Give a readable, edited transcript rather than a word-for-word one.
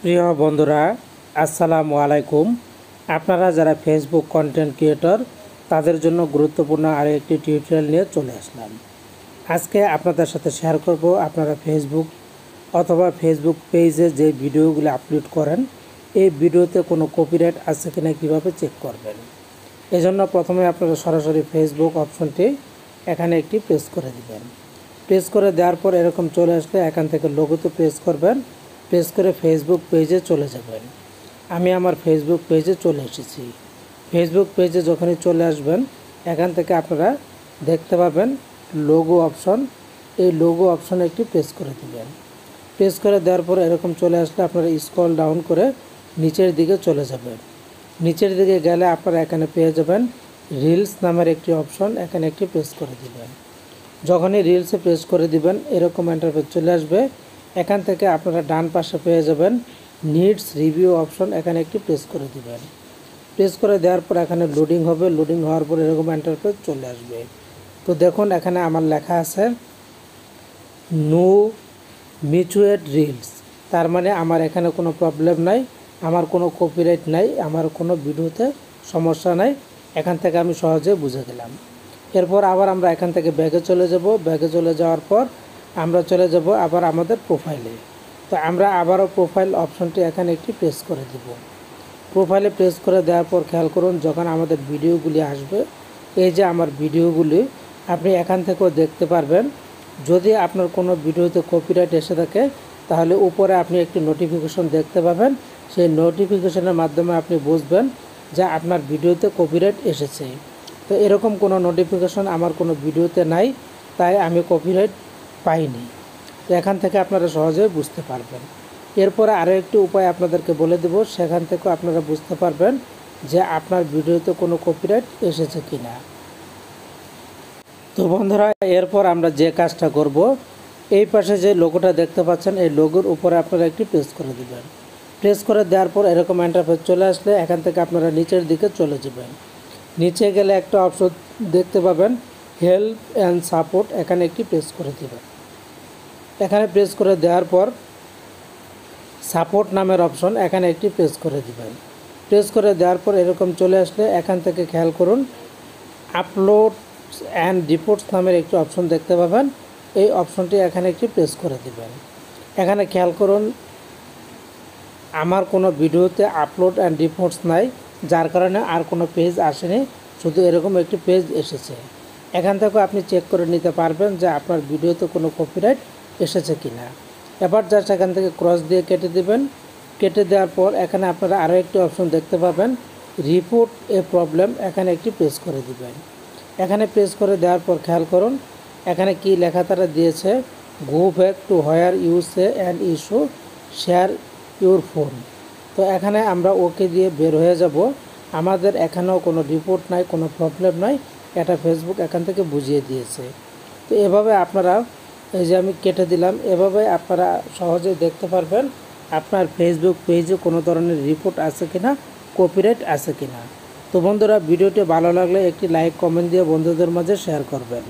প্রিয় বন্ধুরা, আসসালামু আলাইকুম। আপনারা যারা ফেসবুক কন্টেন্ট ক্রিয়েটর, তাদের জন্য গুরুত্বপূর্ণ আরও একটি টিউটোরিয়াল নিয়ে চলে আসলাম। আজকে আপনাদের সাথে শেয়ার করব আপনারা ফেসবুক অথবা ফেসবুক পেজে যে ভিডিওগুলো আপলোড করেন, এই ভিডিওতে কোনো কপিরাইট আছে কিনা কীভাবে চেক করবেন। এজন্য প্রথমে আপনারা সরাসরি ফেসবুক অপশনটি এখানে একটি প্রেস করে দিবেন। প্রেস করে দেওয়ার পর এরকম চলে আসলে এখান থেকে লোগোতে প্রেস করবেন। প্রেস করে ফেসবুক পেজে চলে যাবেন। আমি আমার ফেসবুক পেজে চলে এসেছি। ফেসবুক পেজে যখনই চলে আসবেন, এখান থেকে আপনারা দেখতে পাবেন লোগো অপশন। এই লোগো অপশনে একটি প্রেস করে দিবেন। প্রেস করে দেওয়ার পর এরকম চলে আসলে আপনারা স্ক্রল ডাউন করে নিচের দিকে চলে যাবেন। নিচের দিকে গেলে আপনারা এখানে পেয়ে যাবেন রিলস নামের একটি অপশন। এখানে একটি প্রেস করে দিবেন। যখনই রিলসে প্রেস করে দিবেন, এরকম ইন্টারফেস চলে আসবে। এখান থেকে আপনারা ডান পাশে পেয়ে যাবেন নিডস রিভিউ অপশন। এখানে একটি প্রেস করে দিবেন। প্রেস করে দেওয়ার পর এখানে লোডিং হবে। লোডিং হওয়ার পর এরকম ইন্টারফেস চলে আসবে। তো দেখুন, এখানে আমার লেখা আছে নো মিউচুয়েট রিলস। তার মানে আমার এখানে কোনো প্রবলেম নাই, আমার কোনো কপিরাইট নাই, আমার কোনো ভিডিওতে সমস্যা নাই। এখান থেকে আমি সহজে বুঝে গেলাম। এরপর আবার আমরা এখান থেকে ব্যাগে চলে যাব। ব্যাগে চলে যাওয়ার পর আমরা চলে যাব আবার আমাদের প্রোফাইলে। তো আমরা আবারও প্রোফাইল অপশনটি এখানে একটি প্রেস করে দেব। প্রোফাইলে প্রেস করে দেওয়ার পর খেয়াল করুন, যখন আমাদের ভিডিওগুলি আসবে, এই যে আমার ভিডিওগুলি আপনি এখান থেকেও দেখতে পারবেন। যদি আপনার কোনো ভিডিওতে কপিরাইট এসে থাকে, তাহলে উপরে আপনি একটি নোটিফিকেশন দেখতে পাবেন। সেই নোটিফিকেশনের মাধ্যমে আপনি বুঝবেন যে আপনার ভিডিওতে কপিরাইট এসেছে। তো এরকম কোনো নোটিফিকেশন আমার কোনো ভিডিওতে নাই, তাই আমি কপিরাইট পাইনি। তো এখান থেকে আপনারা সহজে বুঝতে পারবেন। এরপরে আরও একটি উপায় আপনাদেরকে বলে দেব, সেখান থেকেও আপনারা বুঝতে পারবেন যে আপনার ভিডিওতে কোনো কপিরাইট এসেছে কিনা। তো বন্ধুরা, এরপর আমরা যে কাজটা করব, এই পাশে যে লোগোটা দেখতে পাচ্ছেন, এই লোগোর উপরে আপনারা একটি প্রেস করে দেবেন। প্রেস করে দেওয়ার পর এরকম ইন্টারফেস চলে আসলে এখান থেকে আপনারা নিচের দিকে চলে যাবেন। নিচে গেলে একটা অপশন দেখতে পাবেন হেল্প অ্যান্ড সাপোর্ট। এখানে একটি প্রেস করে দেবেন। এখানে প্রেস করে দেওয়ার পর সাপোর্ট নামের অপশন, এখানে একটি প্রেস করে দিবেন। প্রেস করে দেওয়ার পর এরকম চলে আসলে এখান থেকে খেয়াল করুন আপলোড অ্যান্ড রিপোর্টস নামের একটি অপশন দেখতে পাবেন। এই অপশনটি এখানে একটি প্রেস করে দিবেন। এখানে খেয়াল করুন আমার কোনো ভিডিওতে আপলোড অ্যান্ড রিপোর্টস নাই, যার কারণে আর কোনো পেজ আসেনি, শুধু এরকম একটি পেজ এসেছে। এখান থেকে আপনি চেক করে নিতে পারবেন যে আপনার ভিডিওতে কোনো কপিরাইট এসেছে কিনা। এবার জাস্ট এখান থেকে ক্রস দিয়ে কেটে দেবেন। কেটে দেওয়ার পর এখানে আপনারা আরও একটি অপশন দেখতে পাবেন রিপোর্ট এ প্রবলেম। এখানে একটি প্রেস করে দিবেন। এখানে প্রেস করে দেওয়ার পর খেয়াল করুন এখানে কি লেখা তারা দিয়েছে, go back to where you say and issue share your phone. তো এখানে আমরা ওকে দিয়ে বের হয়ে যাব। আমাদের এখানেও কোনো রিপোর্ট নাই, কোনো প্রবলেম নাই, এটা ফেসবুক এখান থেকে বুঝিয়ে দিয়েছে। তো এভাবে আপনারা, এই যে আমি কেটে দিলাম, এভাবে আপনারা সহজেই দেখতে পারবেন আপনার ফেসবুক পেজে কোনো ধরনের রিপোর্ট আছে কিনা, কপিরাইট আছে কিনা। তো বন্ধুরা, ভিডিওটি ভালো লাগলে একটি লাইক কমেন্ট দিয়ে বন্ধুদের মাঝে শেয়ার করবেন।